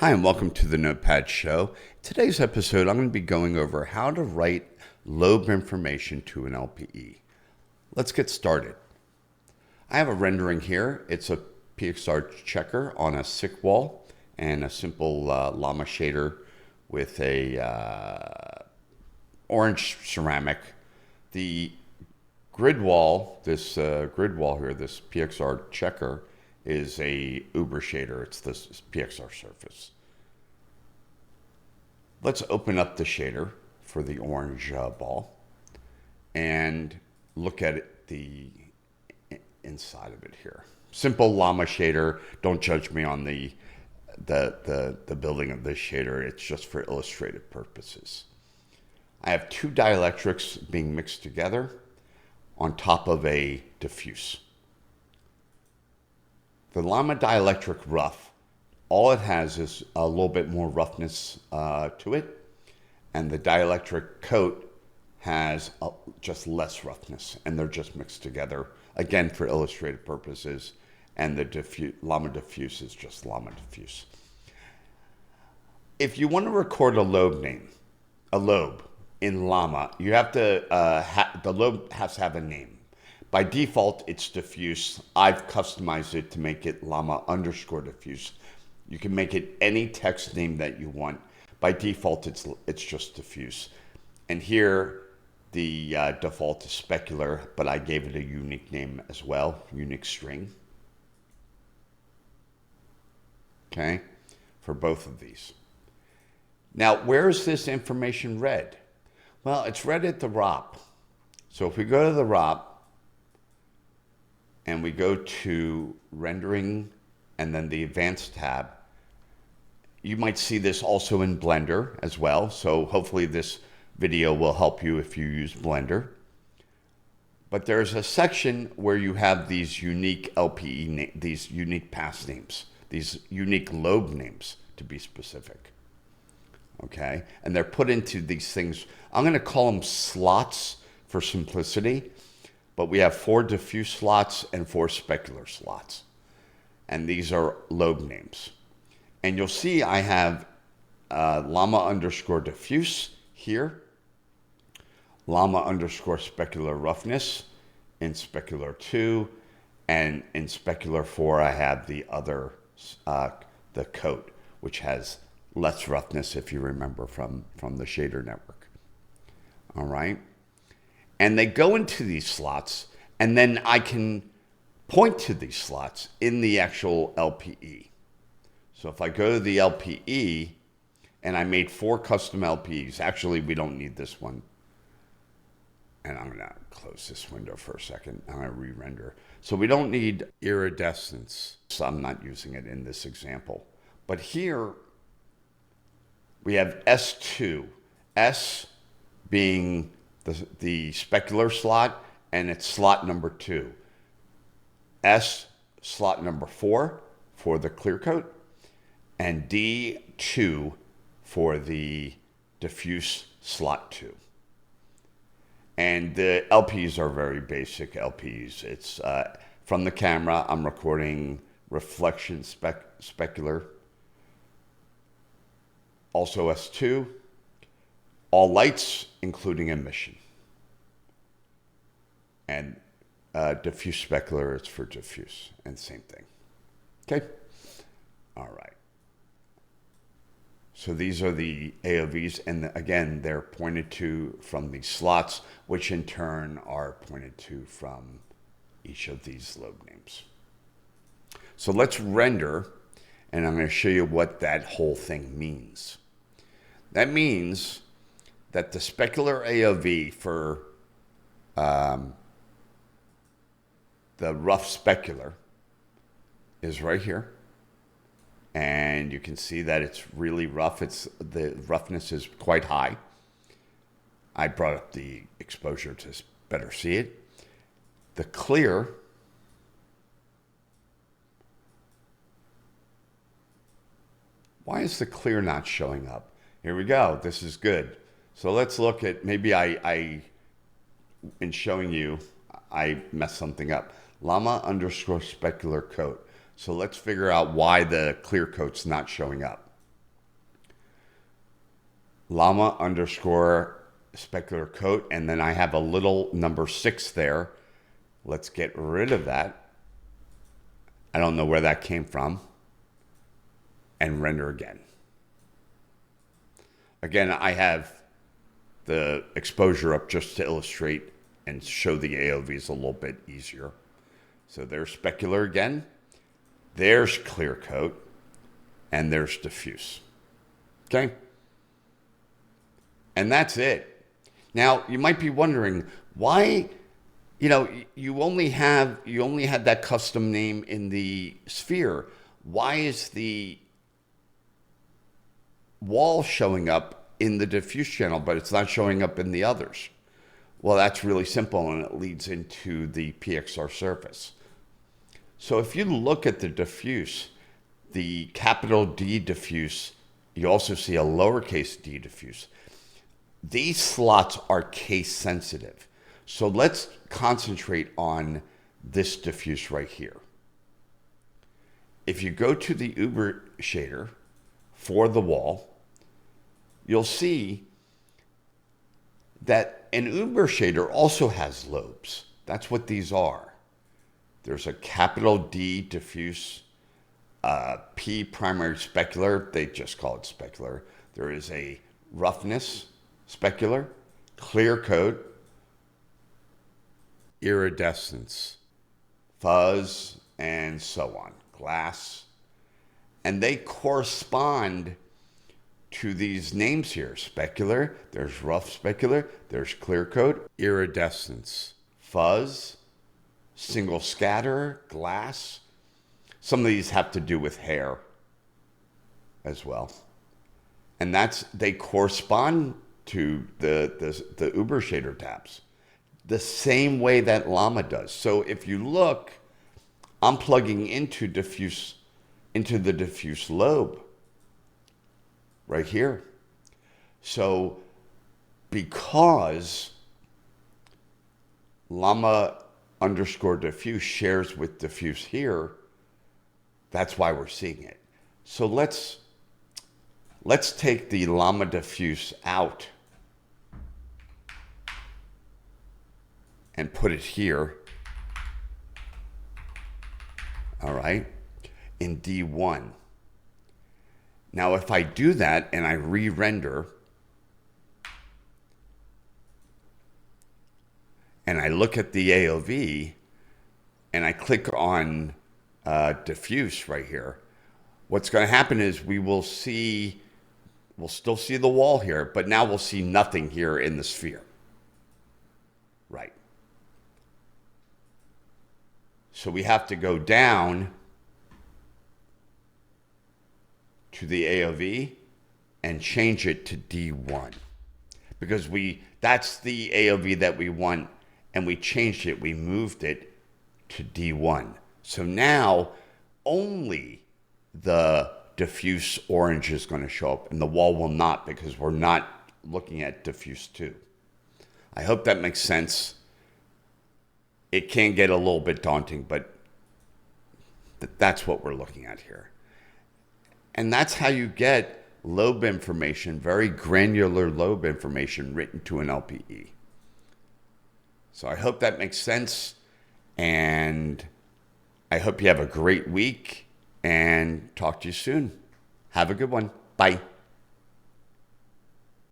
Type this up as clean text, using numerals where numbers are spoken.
Hi, and welcome to the Notepad Show. Today's episode, I'm going to be going over how to write lobe information to an LPE. Let's get started. I have a rendering here. It's a PXR checker on a SICK wall and a simple llama shader with a orange ceramic. The grid wall, this grid wall here, this PXR checker, is a Uber shader. It's this PXR surface. Let's open up the shader for the orange ball and look at it, the inside of it here. Simple llama shader. Don't judge me on the building of this shader. It's just for illustrative purposes. I have two dielectrics being mixed together on top of a diffuse. The llama dielectric rough, all it has is a little bit more roughness to it, and the dielectric coat has just less roughness, and they're just mixed together, again, for illustrative purposes, and the llama diffuse is just llama diffuse. If you want to record a lobe name, a lobe in llama, you have to, the lobe has to have a name. By default, it's diffuse. I've customized it to make it llama underscore diffuse. You can make it any text name that you want. By default, it's just diffuse. And here, the default is specular, but I gave it a unique name as well, unique string. Okay, for both of these. Now, where is this information read? Well, it's read at the ROP. So if we go to the ROP, and we go to rendering and then the advanced tab, you might see this also in Blender as well. So hopefully this video will help you if you use Blender. But there's a section where you have these unique LPE, these unique pass names, these unique lobe names to be specific. Okay, and they're put into these things. I'm going to call them slots for simplicity. But we have 4 diffuse slots and 4 specular slots. And these are lobe names. And you'll see I have llama underscore diffuse here, llama underscore specular roughness in specular 2, and in specular 4 I have the other, the coat, which has less roughness if you remember from the shader network. All right. And they go into these slots, and then I can point to these slots in the actual LPE. So if I go to the LPE, and I made 4 custom LPEs. Actually, we don't need this one. And I'm going to close this window for a second. I'm going to re-render. So we don't need iridescence. So I'm not using it in this example. But here, we have S2. S being the specular slot, and it's slot number 2. S, slot number 4 for the clear coat, and D2 for the diffuse slot 2. And the LPs are very basic LPs. It's from the camera, I'm recording reflection specular, also S2, all lights, including emission. And diffuse specular is for diffuse, and same thing. Okay? All right. So these are the AOVs, and again, they're pointed to from these slots, which in turn are pointed to from each of these lobe names. So let's render, and I'm going to show you what that whole thing means. That means that the specular AOV for the rough specular is right here. And you can see that it's really rough. The roughness is quite high. I brought up the exposure to better see it. The clear, why is the clear not showing up? Here we go. This is good. So let's look at, maybe in showing you, I messed something up. Llama underscore specular coat. So let's figure out why the clear coat's not showing up. llama underscore specular coat, and then I have a little number 6 there. Let's get rid of that. I don't know where that came from. And render again. Again, I have the exposure up just to illustrate and show the AOVs a little bit easier. So there's specular again. There's clear coat. And there's diffuse. Okay? And that's it. Now, you might be wondering why, you only had that custom name in the sphere. Why is the wall showing up in the diffuse channel, but it's not showing up in the others? Well, that's really simple, and it leads into the PXR surface. So if you look at the diffuse, the capital D diffuse, you also see a lowercase d diffuse. These slots are case sensitive. So let's concentrate on this diffuse right here. If you go to the Uber shader for the wall, you'll see that an Uber shader also has lobes. That's what these are. There's a capital D diffuse, P primary specular, they just call it specular. There is a roughness specular, clear coat, iridescence, fuzz, and so on, glass. And they correspond to these names here. Specular, there's rough specular, there's clear coat, iridescence, fuzz, single scatter, glass. Some of these have to do with hair as well. And they correspond to the Uber shader tabs the same way that llama does. So if you look, I'm plugging into the diffuse lobe right here. So because llama underscore diffuse shares with diffuse here, that's why we're seeing it. So let's take the llama diffuse out and put it here. All right, in D1. Now, if I do that and I re-render and I look at the AOV and I click on diffuse right here, what's going to happen is we'll still see the wall here, but now we'll see nothing here in the sphere. Right. So we have to go down to the AOV and change it to D1 because that's the AOV that we want, and we changed it. We moved it to D1. So now only the diffuse orange is going to show up and the wall will not, because we're not looking at diffuse 2. I hope that makes sense. It can get a little bit daunting, but that's what we're looking at here. And that's how you get lobe information, very granular lobe information written to an LPE. So I hope that makes sense, and I hope you have a great week, and talk to you soon. Have a good one. Bye.